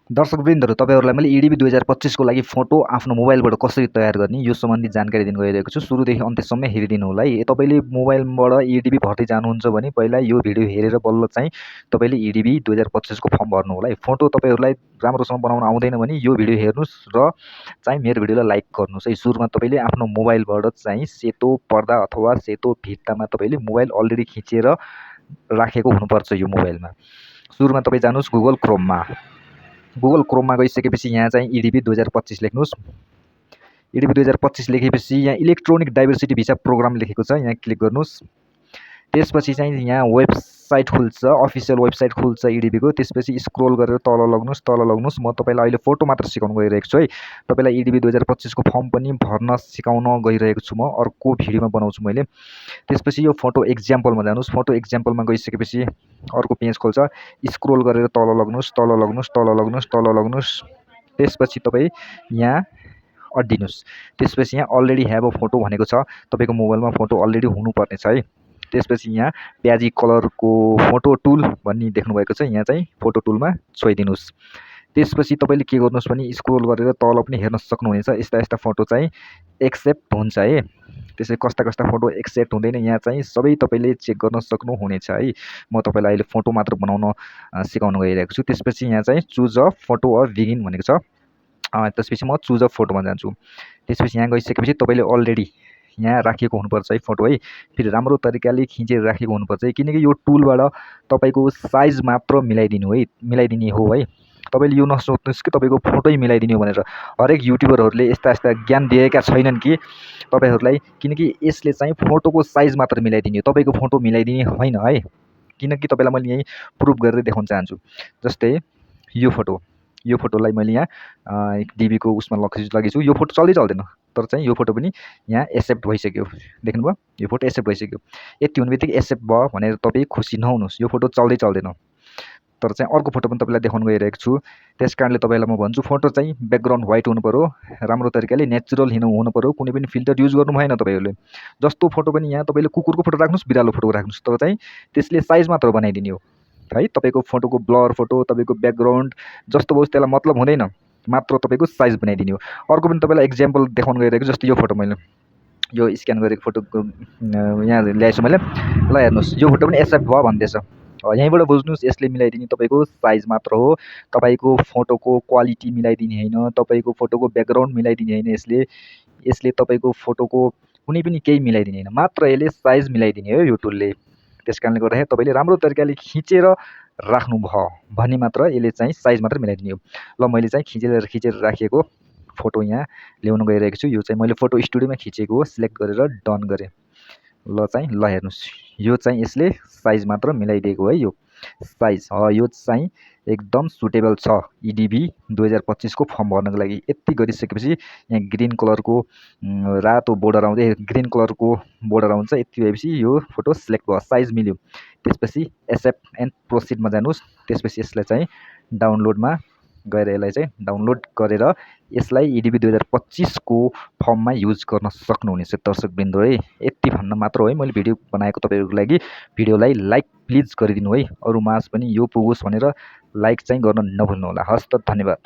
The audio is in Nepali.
दर्शकवृन्दहरु तपाईहरुलाई मैले EDB 2025 को लागि फोटो आफ्नो मोबाइलबाट कसरी तयार गर्ने यो सम्बन्धी जानकारी दिन गइरहेको छु। सुरुदेखि अन्त्यसम्म हेरिदिनु होला है। तपाईले मोबाइलबाट EDB भर्दै जानुहुन्छ भने पहिला यो भिडियो हेरेर बल्ल चाहिँ तपाईले EDB 2025 को फर्म भर्नु होला है। फोटो तपाईहरुलाई राम्रोसँग बनाउन आउँदैन भने यो भिडियो हेर्नुस् र चाहिँ मेरो भिडियोलाई लाइक गर्नुस् है। सुरुमा तपाईले आफ्नो मोबाइलबाट चाहिँ सेतो पर्दा अथवा सेतो भित्तामा तपाईले मोबाइल अलरेडी खिचेर राखेको हुनुपर्छ यो मोबाइलमा। सुरुमा तपाई जानुस् गुगल क्रोममा गइसकेपछि यहाँ चाहिँ EDB 2025 लेख्नुस्। EDB 2025 लेखेपछि यहाँ इलेक्ट्रोनिक डाइभर्सिटी भिसा प्रोग्राम लेखेको छ, यहाँ क्लिक गर्नुस्। त्यसपछि चाहिँ यहाँ वेबसाइट खुल्छ, अफिसियल वेबसाइट खुल्छ EDB को। त्यसपछि स्क्रोल गरेर तल लग्नुस्। म तपाईलाई अहिले फोटो मात्र सिकाउन गइरहेको छु है। तपाईलाई EDB 2025 को फर्म पनि भर्न सिकाउन गइरहेको छु म, अर्को भिडियोमा बनाउँछु मैले। त्यसपछि यो फोटो एक्जाम्पलमा जानुस्। फोटो एक्जाम्पलमा गइसकेपछि अर्को पेज खोल्छ, स्क्रोल गरेर तल लग्नुस्। त्यसपछि तपाई यहाँ अड्डिनुस्। त्यसपछि यहाँ अलरेडी हैव अ फोटो भनेको छ, तपाईको मोबाइलमा फोटो अलरेडी हुनुपर्ने छ है। त्यसपछि यहाँ प्याजी कलरको फोटो टुल भन्ने देख्नु भएको छ, यहाँ चाहिँ फोटो टुलमा छोइदिनुस्। त्यसपछि तपाईले के गर्नुस् भने स्क्रोल गरेर तल पनि हेर्न सक्नुहुनेछ, यस्ता फोटो चाहिँ एक्सेप्ट हुन्छ है। त्यसै कस्ता फोटो एक्सेप्ट हुँदैन यहाँ चाहिँ सबै तपाईले चेक गर्न सक्नुहुनेछ है। म तपाईलाई अहिले फोटो मात्र बनाउन सिकाउन गइरहेको छु। त्यसपछि यहाँ चाहिँ choose a photo or begin भनेको छ। त्यसपछि म चुज अ फोटोमा जान्छु। त्यसपछि यहाँ गइसकेपछि तपाईले अलरेडी यहाँ राखेको हुनुपर्छ है फोटो है। फेरि राम्रो तरिकाले खिचेर राखेको हुनुपर्छ है, किनकि यो टुलबाट तपाईको साइज मात्र मिलाइदिने हो है। तपाईले यो नसोच्नुस् कि तपाईको फोटो मिलाइदिने हो भनेर। हरेक युट्युबरहरुले यस्ता ज्ञान दिएका छैनन् कि तपाईहरुलाई, किनकि यसले चाहिँ फोटोको साइज मात्र मिलाइदिने हो, तपाईको फोटो मिलाइदिने होइन है। किनकि तपाईलाई मैले यही प्रुफ गरेर देखाउन चाहन्छु। जस्तै यो फोटोलाई मैले यहाँ DB को उसमा लगेछु। यो फोटो चल्दैन, तर चाहिँ यो फोटो पनि यहाँ एक्सेप्ट भइसक्यो। देख्नुभयो, यो फोटो एक्सेप्ट भइसक्यो। यति हुनेबित्तिकै एक्सेप्ट भयो भनेर तपाई खुसी नहुनुस्, यो फोटो चल्दैन। तर चाहिँ अर्को फोटो पनि तपाईलाई देखाउन गइरहेको छु। त्यसकारणले तपाईलाई म भन्छु फोटो चाहिँ ब्याकग्राउन्ड व्हाइट हुनुपर्यो, राम्रो तरिकाले नेचुरल हुनुपर्यो, कुनै पनि फिल्टर युज गर्नु भएन तपाईहरुले। जस्तो फोटो पनि यहाँ तपाईले कुकुरको फोटो राख्नुस्, बिरालो फोटो राख्नुस्, तर चाहिँ त्यसले साइज मात्र बनाइदिने हो है। तपाईको फोटोको ब्लर फोटो, तपाईको ब्याकग्राउन्ड जस्तो भयो त्यसलाई मतलब हुँदैन, मात्र तपाईको साइज बनाइदिने हो। अर्को पनि तपाईलाई एक्जाम्पल देखाउन गइरहेको छु। जस्तो यो फोटो मैले यो स्क्यान गरेको फोटोको यहाँ ल्याएछु मैले, ल हेर्नुस्, यो फोटो पनि एक्सेप्ट भयो भन्दैछ। यहीँबाट बुझ्नुस् यसले मिलाइदिने तपाईको साइज मात्र हो, तपाईको फोटोको क्वालिटी मिलाइदिने हैन, तपाईको फोटोको ब्याकग्राउन्ड मिलाइदिने हैन। यसले तपाईको फोटोको कुनै पनि केही मिलाइदिने हैन, मात्र यसले साइज मिलाइदिने हो यो टुलले। त्यसकारणले गर्दाखेरि तपाईले राम्रो तरिकाले खिचेर राख्नु भयो भने मात्र यसले चाहिँ साइज मात्र मिलाइदिने हो। ल मैले चाहिँ खिचेर राखेको फोटो यहाँ ल्याउन गइरहेको छु। यो चाहिँ मैले फोटो स्टुडियोमा खिचेको हो, सिलेक्ट गरेर डन गरे। ल हेर्नुस्, यो चाहिँ यसले साइज मात्र मिलाइदिएको है। यो साइज यो चाहिँ एकदम सुटेबल छ EDB 2025 को फर्म भर्नको लागि। यति गरिसकेपछि यहाँ ग्रीन कलरको रातो बोर्डर आउँदै ग्रीन कलरको बोर्डर आउँछ। यति भएपछि यो फोटो सिलेक्ट भयो, साइज मिल्यो। त्यसपछि एक्सेप्ट एन्ड प्रोसिडमा जानुस्। त्यसपछि यसलाई चाहिँ डाउनलोडमा गएर यसलाई चाहिँ डाउनलोड गरेर यसलाई EDB 2025 को फर्ममा युज गर्न सक्नुहुनेछ दर्शकवृन्द है। यति भन्न मात्र हो है मैले भिडियो बनाएको तपाईहरुको लागि। भिडियोलाई लाइक प्लिज गरिदिनु है, अरु माझ पनि यो पुगोस् भनेर लाइक चाहिँ गर्न नभुल्नु होला। हस्त धन्यवाद।